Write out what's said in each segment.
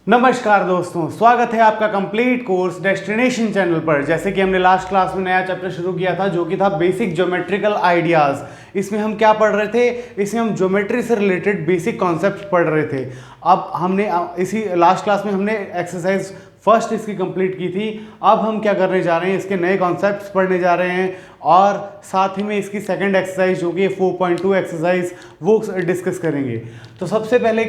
नमस्कार दोस्तों, स्वागत है आपका कंप्लीट कोर्स डेस्टिनेशन चैनल पर। जैसे कि हमने लास्ट क्लास में नया चैप्टर शुरू किया था जो कि था बेसिक ज्योमेट्रिकल आइडियाज़। इसमें हम क्या पढ़ रहे थे? इसमें हम ज्योमेट्री से रिलेटेड बेसिक कॉन्सेप्ट पढ़ रहे थे। अब हमने इसी लास्ट क्लास में हमने एक्सरसाइज फर्स्ट इसकी कंप्लीट की थी। अब हम क्या करने जा रहे हैं, इसके नए कॉन्सेप्ट्स पढ़ने जा रहे हैं और साथ ही में इसकी सेकंड एक्सरसाइज जो कि 4.2 एक्सरसाइज वो डिस्कस करेंगे। तो सबसे पहले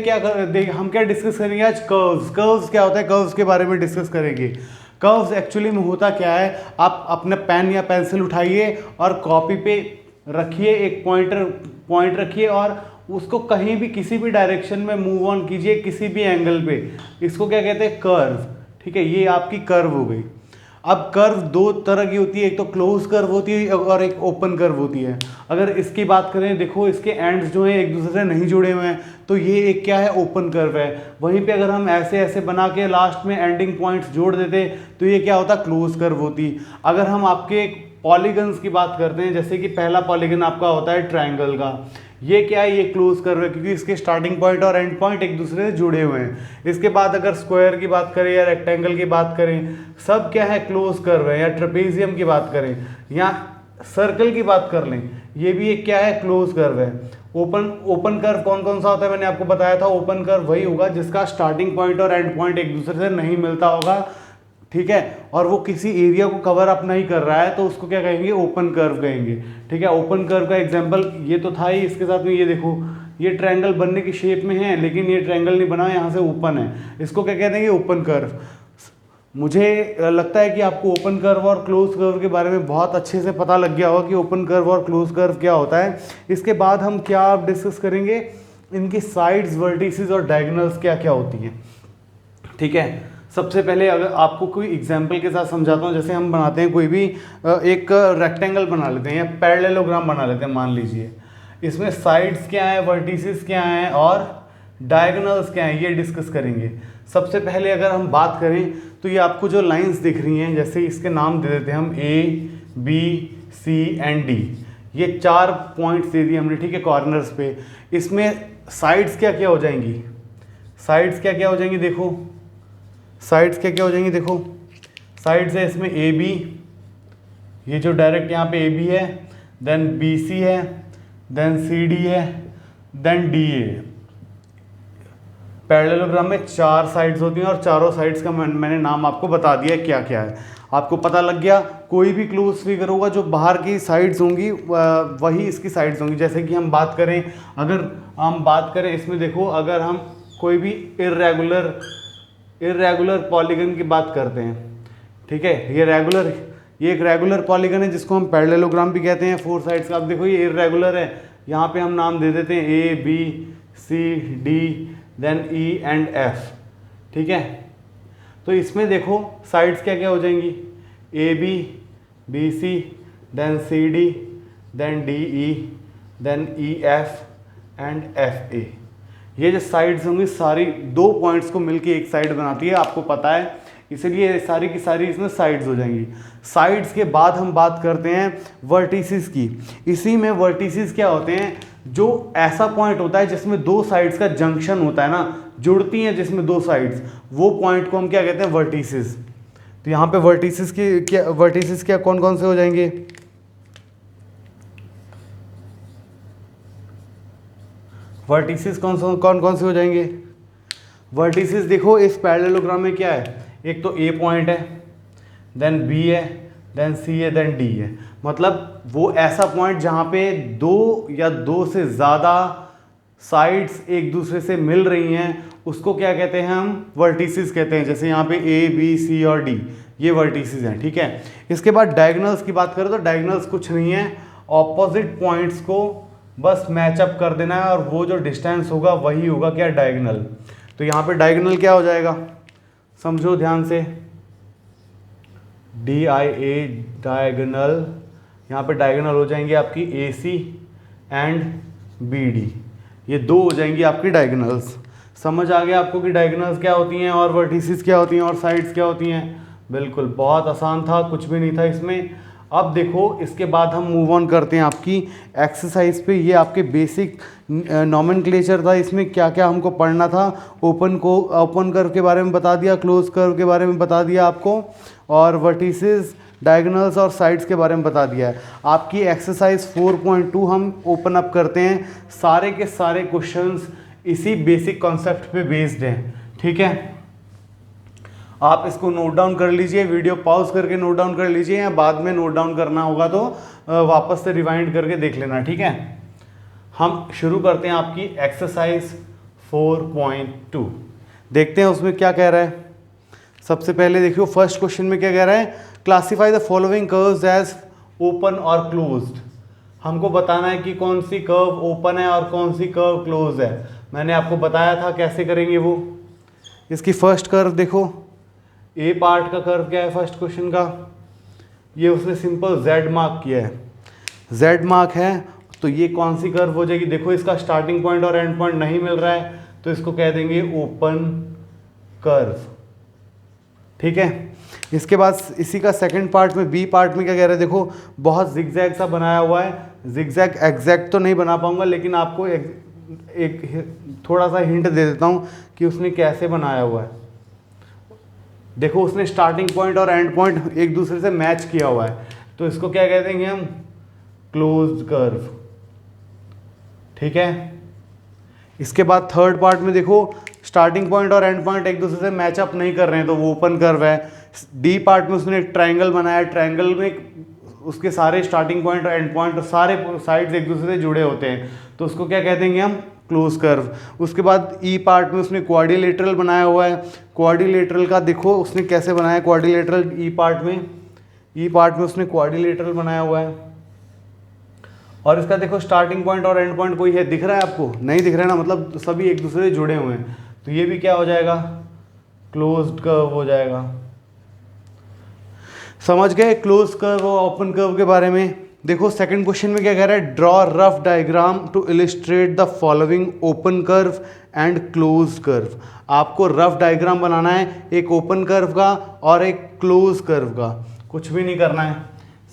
हम क्या डिस्कस करेंगे आज? कर्व्स क्या होता है, कर्व्स के बारे में डिस्कस करेंगे। कर्व्स एक्चुअली में होता क्या है, आप अपना पेन या पेंसिल उठाइए और कॉपी पे रखिए, एक पॉइंट रखिए और उसको कहीं भी किसी भी डायरेक्शन में मूव ऑन कीजिए, किसी भी एंगल पे। इसको क्या कहते हैं? कर्व। ठीक है, ये आपकी कर्व हो गई। अब कर्व दो तरह की होती है, एक तो क्लोज कर्व होती है और एक ओपन कर्व होती है। अगर इसकी बात करें, देखो इसके एंड्स जो हैं एक दूसरे से नहीं जुड़े हुए हैं, तो ये एक क्या है? ओपन कर्व है। वहीं पे अगर हम ऐसे ऐसे बना के लास्ट में एंडिंग पॉइंट्स जोड़ देते तो ये क्या होता? क्लोज कर्व होती। अगर हम आपके पॉलीगन्स की बात करते हैं, जैसे कि पहला पॉलीगन आपका होता है ट्रायंगल का, ये क्या है? ये क्लोज कर्व है क्योंकि इसके स्टार्टिंग पॉइंट और एंड पॉइंट एक दूसरे से जुड़े हुए हैं। इसके बाद अगर स्क्वायर की बात करें या रेक्टेंगल की बात करें, सब क्या है? क्लोज कर्व है। या ट्रेपेजियम की बात करें या सर्कल की बात कर लें, ये भी एक क्या है? क्लोज कर्व है। ओपन कर्व कौन कौन सा होता है? मैंने आपको बताया था, ओपन कर्व वही होगा जिसका स्टार्टिंग पॉइंट और एंड पॉइंट एक दूसरे से नहीं मिलता होगा। ठीक है, और वो किसी एरिया को कवर अप नहीं कर रहा है, तो उसको क्या कहेंगे? ओपन कर्व कहेंगे। ठीक है, ओपन कर्व का एग्जांपल ये तो था ही, इसके साथ में ये देखो, ये ट्रायंगल बनने की शेप में है लेकिन ये ट्रायंगल नहीं बना, यहाँ से ओपन है। इसको क्या कहते हैं? Open curve. मुझे लगता है कि आपको ओपन कर्व और क्लोज कर्व के बारे में बहुत अच्छे से पता लग गया होगा कि ओपन कर्व और क्लोज कर्व क्या होता है। इसके बाद हम क्या डिस्कस करेंगे, इनकी साइड्स, वर्टिसेस और डायगोनल्स क्या क्या होती हैं। ठीक है, सबसे पहले अगर आपको कोई एग्जाम्पल के साथ समझाता हूँ। जैसे हम बनाते हैं कोई भी एक रेक्टेंगल बना लेते हैं या पैरेललोग्राम बना लेते हैं, मान लीजिए। इसमें साइड्स क्या है, वर्टिसेस क्या हैं और डायगोनल्स क्या हैं, ये डिस्कस करेंगे। सबसे पहले अगर हम बात करें तो ये आपको जो लाइंस दिख रही हैं, जैसे इसके नाम दे देते हैं हम A, B, C and D। ये 4 पॉइंट्स दे दिए हमने, ठीक है, कॉर्नर्स पे। इसमें साइड्स क्या क्या हो जाएंगी? साइड्स क्या क्या हो जाएंगी? देखो साइड्स क्या क्या हो जाएंगी, देखो साइड्स है इसमें ए बी, ये जो डायरेक्ट यहाँ पे ए बी है, देन बी सी है, देन सी डी है, देन डी ए। पैरेललोग्राम में 4 साइड्स होती हैं और चारों साइड्स का मैंने नाम आपको बता दिया है क्या क्या है। आपको पता लग गया। कोई भी क्लोज फिगर होगा जो बाहर की साइड्स होंगी वही इसकी साइड्स होंगी। जैसे कि हम बात करें, अगर हम बात करें इसमें देखो, अगर हम कोई भी इर्रेगुलर पॉलीगन की बात करते हैं, ठीक है, ये एक रेगुलर पॉलीगन है जिसको हम पैरेललोग्राम भी कहते हैं, 4 साइड्स का। अब देखो ये इर्रेगुलर है, यहाँ पे हम नाम दे देते हैं A B C D then E and F. ठीक है, तो इसमें देखो साइड्स क्या क्या हो जाएंगी? A B C then C D then D E then E F and F A. ये जो साइड्स होंगी सारी 2 पॉइंट्स को मिलके एक साइड बनाती है, आपको पता है, इसलिए सारी की सारी इसमें साइड्स हो जाएंगी। साइड्स के बाद हम बात करते हैं वर्टिसेस की। इसी में वर्टिसेस क्या होते हैं? जो ऐसा पॉइंट होता है जिसमें 2 साइड्स का जंक्शन होता है ना, जुड़ती हैं जिसमें 2 साइड्स, वो पॉइंट को हम क्या कहते हैं? वर्टिसेस। तो यहाँ पे वर्टिसेस क्या कौन कौन से हो जाएंगे? वर्टिसेस कौन कौन से हो जाएंगे? वर्टिसेस देखो इस पैरेललोग्राम में क्या है, एक तो ए पॉइंट है, देन बी है, देन सी है, देन डी है। मतलब वो ऐसा पॉइंट जहाँ पे 2 या 2 से ज़्यादा साइड्स एक दूसरे से मिल रही हैं, उसको क्या कहते हैं? हम वर्टिसेस कहते हैं। जैसे यहाँ पे ए बी सी और डी, ये वर्टिसेस हैं। ठीक है, इसके बाद डायगोनल्स की बात करें तो डायगोनल्स कुछ नहीं है, ऑपोजिट पॉइंट्स को बस मैचअप कर देना है और वो जो डिस्टेंस होगा वही होगा क्या? डायगोनल। तो यहाँ पे डायगोनल क्या हो जाएगा? समझो ध्यान से, DIA डायगोनल। यहाँ पे डायगोनल हो जाएंगे आपकी AC एंड BD, ये 2 हो जाएंगी आपकी डायगोनल्स। समझ आ गया आपको कि डायगोनल्स क्या होती हैं और वर्टिसेस क्या होती हैं और साइड्स क्या होती हैं? बिल्कुल, बहुत आसान था, कुछ भी नहीं था इसमें। अब देखो इसके बाद हम मूव ऑन करते हैं आपकी एक्सरसाइज पे। ये आपके बेसिक नॉमेनक्लेचर था, इसमें क्या क्या हमको पढ़ना था। ओपन कर्व के बारे में बता दिया, क्लोज कर्व के बारे में बता दिया आपको, और वर्टिसेस, डायगोनल्स और साइड्स के बारे में बता दिया है। आपकी एक्सरसाइज 4.2 हम ओपन अप करते हैं। सारे के सारे क्वेश्चंस इसी बेसिक कॉन्सेप्ट पे बेस्ड हैं, ठीक है। आप इसको नोट डाउन कर लीजिए, वीडियो पॉज करके नोट डाउन कर लीजिए, या बाद में नोट डाउन करना होगा तो वापस से रिवाइंड करके देख लेना, ठीक है। हम शुरू करते हैं आपकी एक्सरसाइज 4.2। देखते हैं उसमें क्या कह रहा है। सबसे पहले देखियो फर्स्ट क्वेश्चन में क्या कह रहा है, classify the following curves as open और क्लोज्ड। हमको बताना है कि कौन सी कर्व ओपन है और कौन सी कर्व क्लोज है। मैंने आपको बताया था कैसे करेंगे वो। इसकी फर्स्ट कर्व देखो, ए पार्ट का कर्व क्या है फर्स्ट क्वेश्चन का, ये उसने सिंपल जेड मार्क किया है, जेड मार्क है, तो ये कौन सी कर्व हो जाएगी। देखो इसका स्टार्टिंग पॉइंट और एंड पॉइंट नहीं मिल रहा है, तो इसको कह देंगे ओपन कर्व, ठीक है। इसके बाद इसी का सेकंड पार्ट में, बी पार्ट में क्या कह रहा है, देखो बहुत जिगजैग सा बनाया हुआ है। जिगजैग एग्जैक्ट तो नहीं बना पाऊंगा, लेकिन आपको एक थोड़ा सा हिंट दे देता हूँ कि उसने कैसे बनाया हुआ है। देखो उसने स्टार्टिंग पॉइंट और एंड पॉइंट एक दूसरे से मैच किया हुआ है, तो इसको क्या कह देंगे हम, क्लोज्ड कर्व, ठीक है। इसके बाद थर्ड पार्ट में देखो स्टार्टिंग पॉइंट और एंड पॉइंट एक दूसरे से मैचअप नहीं कर रहे हैं, तो वो ओपन कर्व है। डी पार्ट में उसने एक ट्रायंगल बनाया, ट्रायंगल में उसके सारे स्टार्टिंग पॉइंट और एंड पॉइंट और सारे साइड्स एक दूसरे से जुड़े होते हैं, तो उसको क्या कह देंगे हम, क्लोज कर्व। उसके बाद ई पार्ट में उसने क्वाड्रिलेटरल बनाया हुआ है। क्वाड्रिलेटरल का देखो उसने कैसे बनाया क्वाड्रिलेटरल, ई पार्ट में उसने क्वाड्रिलेटरल बनाया हुआ है। और इसका देखो स्टार्टिंग पॉइंट और एंड पॉइंट कोई है, दिख रहा है आपको, नहीं दिख रहा है ना, मतलब सभी एक दूसरे से जुड़े हुए हैं, तो ये भी क्या हो जाएगा, क्लोज्ड कर्व हो जाएगा। समझ गए क्लोज कर्व और ओपन कर्व के बारे में। देखो सेकंड क्वेश्चन में क्या कह रहा है, draw rough diagram to illustrate the following open curve and close curve. आपको रफ डायग्राम बनाना है, एक ओपन कर्व का और एक क्लोज कर्व का, कुछ भी नहीं करना है।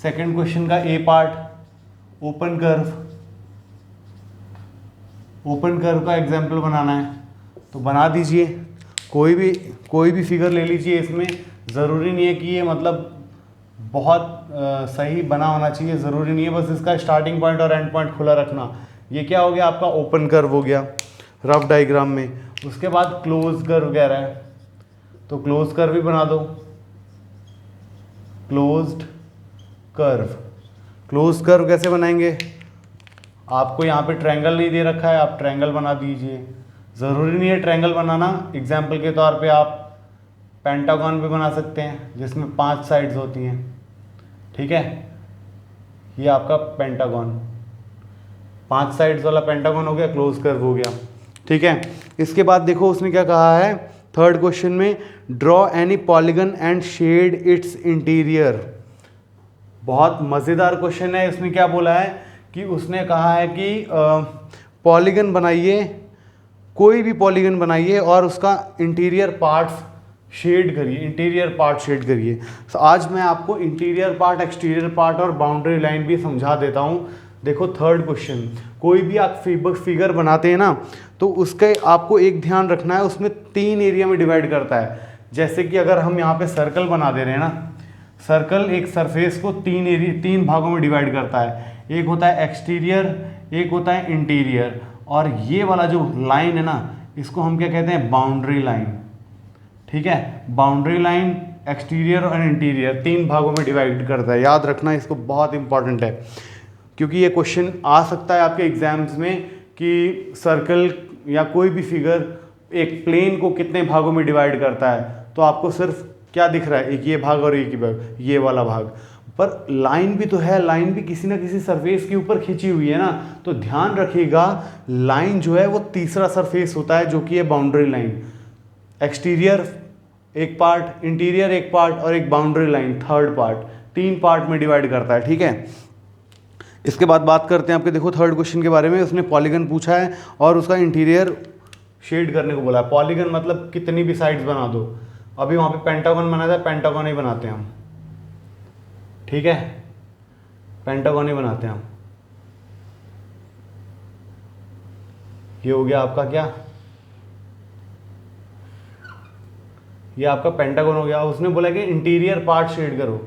सेकंड क्वेश्चन का ए पार्ट, ओपन कर्व का एग्जाम्पल बनाना है, तो बना दीजिए। कोई भी फिगर ले लीजिए, इसमें ज़रूरी नहीं है कि ये मतलब बहुत सही बना होना चाहिए, ज़रूरी नहीं है, बस इसका स्टार्टिंग पॉइंट और एंड पॉइंट खुला रखना। ये क्या हो गया आपका, ओपन कर्व हो गया रफ डायग्राम में। उसके बाद क्लोज कर्व कह रहा है, तो क्लोज कर्व भी बना दो, क्लोज्ड कर्व। क्लोज कर्व कैसे बनाएंगे, आपको यहाँ पे ट्रायंगल नहीं दे रखा है, आप ट्रायंगल बना दीजिए। ज़रूरी नहीं है ट्रायंगल बनाना, एग्जाम्पल के तौर पे आप पेंटागन भी बना सकते हैं जिसमें 5 साइड्स होती हैं, ठीक है। ये आपका पेंटागन, 5 साइड्स वाला पेंटागन हो गया, क्लोज कर्व हो गया, ठीक है। इसके बाद देखो उसने क्या कहा है थर्ड क्वेश्चन में, draw any polygon and shade its interior. बहुत मज़ेदार क्वेश्चन है। इसमें क्या बोला है कि उसने कहा है कि पॉलीगन बनाइए, कोई भी पॉलीगन बनाइए और उसका इंटीरियर पार्ट्स शेड करिए, इंटीरियर पार्ट शेड करिए। तो आज मैं आपको इंटीरियर पार्ट, एक्सटीरियर पार्ट और बाउंड्री लाइन भी समझा देता हूँ। देखो थर्ड क्वेश्चन, कोई भी आप फिगर बनाते हैं ना, तो उसके आपको एक ध्यान रखना है, उसमें 3 एरिया में डिवाइड करता है। जैसे कि अगर हम यहाँ पे सर्कल बना दे रहे हैं ना, सर्कल एक सरफेस को 3 भागों में डिवाइड करता है। एक होता है एक्सटीरियर, एक होता है इंटीरियर, और ये वाला जो लाइन है ना, इसको हम क्या कहते हैं, बाउंड्री लाइन, ठीक है। बाउंड्री लाइन एक्सटीरियर और इंटीरियर 3 भागों में डिवाइड करता है, याद रखना इसको, बहुत इंपॉर्टेंट है, क्योंकि ये क्वेश्चन आ सकता है आपके एग्जाम्स में कि सर्कल या कोई भी फिगर एक प्लेन को कितने भागों में डिवाइड करता है। तो आपको सिर्फ क्या दिख रहा है, एक ये भाग और एक ही भाग, ये वाला भाग, पर लाइन भी तो है, लाइन भी किसी ना किसी सरफेस के ऊपर खींची हुई है ना। तो ध्यान रखिएगा, लाइन जो है वो तीसरा सरफेस होता है, जो कि है बाउंड्री लाइन। एक्सटीरियर एक पार्ट, इंटीरियर एक पार्ट और एक boundary line third part, 3 part में डिवाइड करता है, ठीक है। इसके बाद बात करते हैं आपके, देखो थर्ड क्वेश्चन के बारे में। उसने पॉलीगन पूछा है और उसका इंटीरियर शेड करने को बोला है। पॉलीगन मतलब कितनी भी साइड्स बना दो। अभी वहाँ पे पेंटागन बना था, पेंटागन ही बनाते हैं हम, ठीक है। पेंटागन ही बनाते हैं हम। ये हो गया आपका क्या, ये आपका पेंटागन हो गया। उसने बोला कि इंटीरियर पार्ट शेड करो।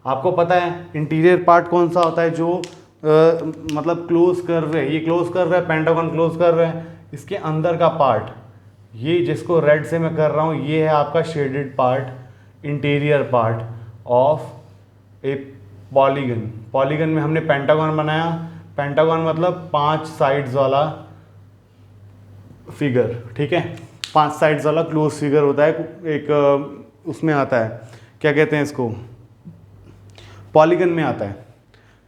आपको पता है इंटीरियर पार्ट कौन सा होता है, जो मतलब क्लोज कर्व है, ये क्लोज कर्व है, पेंटागन क्लोज कर्व है। इसके अंदर का पार्ट, ये जिसको रेड से मैं कर रहा हूँ, ये है आपका shaded part, interior part of A polygon. Polygon में हमने पेंटागन बनाया। पेंटागन मतलब 5 साइड्स वाला फिगर, ठीक है, 5 साइड्स वाला क्लोज फिगर होता है एक, उसमें आता है, क्या कहते हैं इसको, पॉलीगन में आता है,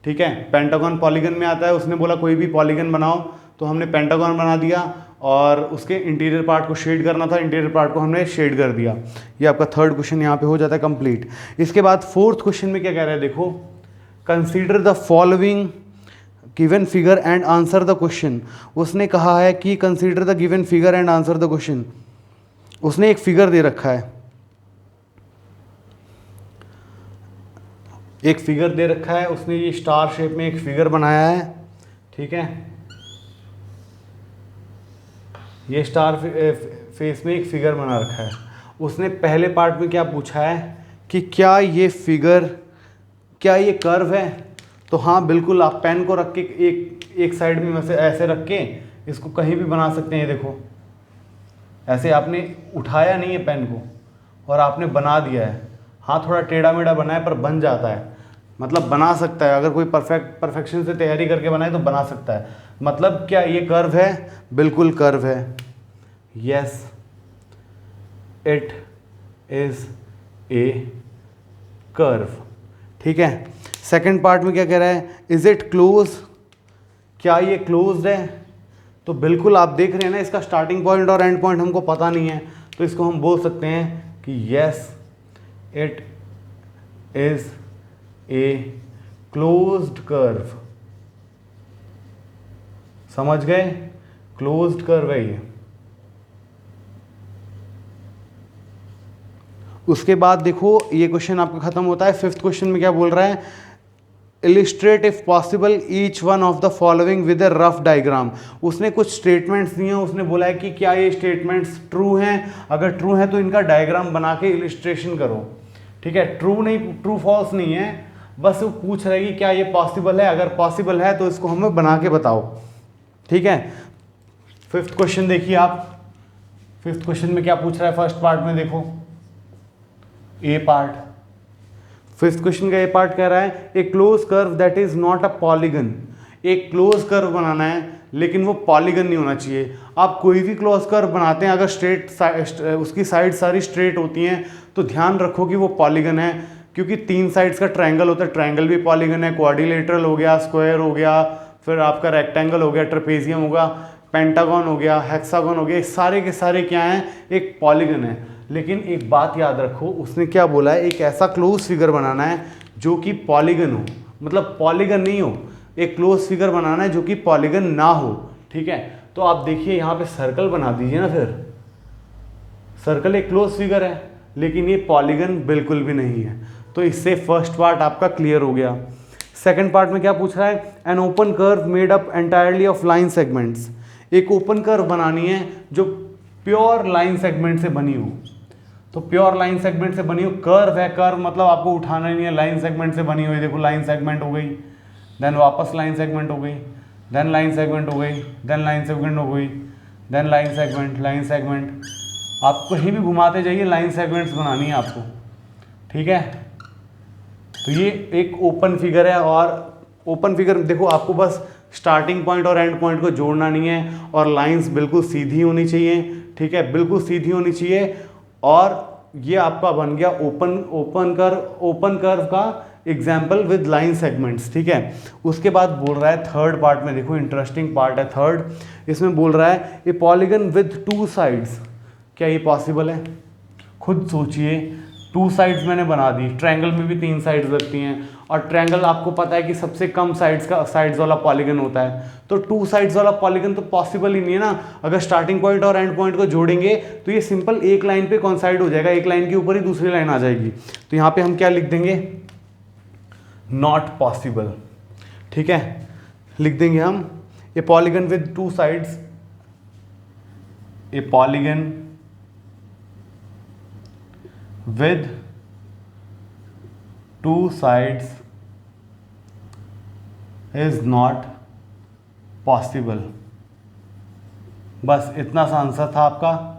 ठीक है। पेंटागन पॉलीगन में आता है। उसने बोला कोई भी पॉलीगन बनाओ, तो हमने पेंटागन बना दिया और उसके इंटीरियर पार्ट को शेड करना था, इंटीरियर पार्ट को हमने शेड कर दिया। ये आपका थर्ड क्वेश्चन यहाँ पे हो जाता है कंप्लीट। इसके बाद फोर्थ क्वेश्चन में क्या कह रहा है, देखो, consider the following given figure and answer the question. उसने कहा है कि consider the given figure and answer the question. उसने एक फिगर दे रखा है, एक फिगर दे रखा है, उसने ये स्टार शेप में एक फिगर बनाया है, ठीक है। ये स्टार फेस में एक फिगर बना रखा है। उसने पहले पार्ट में क्या पूछा है कि क्या ये फिगर, क्या ये कर्व है, तो हाँ बिल्कुल, आप पेन को रख के एक साइड में वैसे ऐसे रख के इसको कहीं भी बना सकते हैं। देखो ऐसे आपने उठाया नहीं है पेन को और आपने बना दिया है। हाँ थोड़ा टेढ़ा मेढ़ा बना है पर बन जाता है, मतलब बना सकता है। अगर कोई परफेक्शन से तैयारी करके बनाए तो बना सकता है। मतलब क्या ये कर्व है, बिल्कुल कर्व है। Yes it is a curve, ठीक है। सेकंड पार्ट में क्या कह रहा है, इज इट क्लोज, क्या ये क्लोज्ड है, तो बिल्कुल आप देख रहे हैं ना, इसका स्टार्टिंग पॉइंट और एंड पॉइंट हमको पता नहीं है, तो इसको हम बोल सकते हैं कि yes it is a closed curve. समझ गए, क्लोज्ड कर्व है ये। उसके बाद देखो ये क्वेश्चन आपका खत्म होता है। फिफ्थ क्वेश्चन में क्या बोल रहा है, illustrate if possible each one of the following with A rough diagram. उसने कुछ स्टेटमेंट्स दिए हैं, उसने बोला है कि क्या ये स्टेटमेंट्स ट्रू हैं, अगर ट्रू है तो इनका डायग्राम बना के इलिस्ट्रेशन करो, ठीक है। ट्रू नहीं, ट्रू फॉल्स नहीं है, बस वो पूछ रहा है कि क्या ये पॉसिबल है, अगर पॉसिबल है तो इसको हमें बना के बताओ, ठीक है। फिफ्थ क्वेश्चन देखिए आप, फिफ्थ क्वेश्चन में क्या पूछ रहा है, फर्स्ट पार्ट में देखो ए पार्ट, फिफ्थ क्वेश्चन का ए पार्ट कह रहा है a close curve that is not a polygon. एक क्लोज कर्व बनाना है लेकिन वो पॉलीगन नहीं होना चाहिए। आप कोई भी क्लोज कर्व बनाते हैं अगर उसकी साइड सारी स्ट्रेट होती हैं तो ध्यान रखो कि वो पॉलीगन है, क्योंकि 3 साइड्स का ट्रायंगल होता है, ट्रायंगल भी पॉलीगन है। क्वाड्रिलेटरल हो गया, स्क्वायर हो गया, फिर आपका रेक्टेंगल हो गया, ट्रेपेजियम होगा, पेंटागन हो गया, हेक्सागन हो गया, सारे के सारे क्या हैं, एक पॉलीगन है। लेकिन एक बात याद रखो, उसने क्या बोला है, एक ऐसा क्लोज फिगर बनाना है जो कि पॉलीगन हो, मतलब पॉलीगन नहीं हो, एक क्लोज फिगर बनाना है जो कि पॉलीगन ना हो, ठीक है। तो आप देखिए यहाँ पे सर्कल बना दीजिए ना, फिर सर्कल एक क्लोज फिगर है लेकिन ये पॉलीगन बिल्कुल भी नहीं है। तो इससे फर्स्ट पार्ट आपका क्लियर हो गया। सेकंड पार्ट में क्या पूछ रहा है, an open curve made up entirely of line segments. एक ओपन कर्व बनानी है जो प्योर लाइन सेगमेंट से बनी हो, तो प्योर लाइन सेगमेंट से बनी हो, कर्व है, कर्व मतलब आपको उठाना नहीं है, लाइन सेगमेंट से बनी हुई। देखो लाइन सेगमेंट हो गई, देन वापस लाइन सेगमेंट हो गई, देन लाइन सेगमेंट हो गई, देन लाइन सेगमेंट हो गई, then line segment, line segment. आप कहीं भी घुमाते जाइए, लाइन सेगमेंट्स बनानी है आपको, ठीक है। तो ये एक ओपन फिगर है, और ओपन फिगर देखो आपको बस स्टार्टिंग पॉइंट और एंड पॉइंट को जोड़ना नहीं है, और लाइंस बिल्कुल सीधी होनी चाहिए, ठीक है, बिल्कुल सीधी होनी चाहिए। और ये आपका बन गया ओपन कर्व का एग्जाम्पल विद लाइन सेगमेंट्स, ठीक है। उसके बाद बोल रहा है थर्ड पार्ट में, देखो इंटरेस्टिंग पार्ट है थर्ड। इसमें बोल रहा है ए पॉलीगन विद 2 साइड्स। क्या ये पॉसिबल है? खुद सोचिए, 2 साइड्स मैंने बना दी, ट्रायंगल में भी 3 साइड्स लगती हैं, और ट्रायंगल आपको पता है कि सबसे कम साइड्स वाला पॉलीगन होता है। तो 2 साइड्स वाला पॉलीगन तो पॉसिबल ही नहीं है ना। अगर स्टार्टिंग पॉइंट और एंड पॉइंट को जोड़ेंगे तो ये सिंपल एक लाइन पे कॉन्साइड हो जाएगा, एक लाइन के ऊपर ही दूसरी लाइन आ जाएगी। तो यहाँ पे हम क्या लिख देंगे, नॉट पॉसिबल, ठीक है, लिख देंगे हम ए polygon with two sides, A polygon with two sides is not possible. बस इतना सा आंसर था आपका,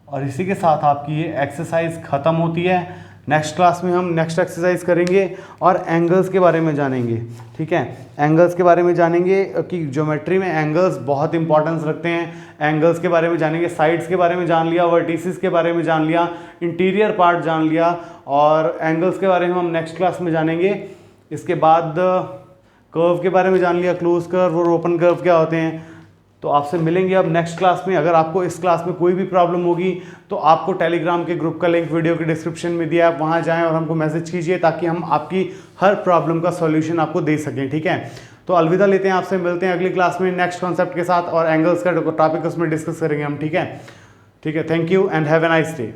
और इसी के साथ आपकी ये एक्सरसाइज ख़त्म होती है। नेक्स्ट क्लास में हम नेक्स्ट एक्सरसाइज करेंगे और एंगल्स के बारे में जानेंगे। ठीक है, एंगल्स के बारे में जानेंगे कि ज्योमेट्री में एंगल्स बहुत इंपॉर्टेंस रखते हैं। एंगल्स के बारे में जानेंगे, साइड्स के बारे में जान लिया, वर्टिसेस के बारे में जान लिया, इंटीरियर पार्ट जान लिया, और एंगल्स के बारे में हम नेक्स्ट क्लास में जानेंगे। इसके बाद कर्व के बारे में जान लिया, क्लोज कर्व और ओपन कर्व क्या होते हैं। तो आपसे मिलेंगे अब नेक्स्ट क्लास में। अगर आपको इस क्लास में कोई भी प्रॉब्लम होगी तो आपको टेलीग्राम के ग्रुप का लिंक वीडियो के डिस्क्रिप्शन में दिया है, आप वहाँ जाएं और हमको मैसेज कीजिए ताकि हम आपकी हर प्रॉब्लम का सॉल्यूशन आपको दे सकें। ठीक है, तो अलविदा लेते हैं, आपसे मिलते हैं अगली क्लास में नेक्स्ट कॉन्सेप्ट के साथ, और एंगल्स का टॉपिक उसमें डिस्कस करेंगे हम। ठीक है, thank you and have a nice day.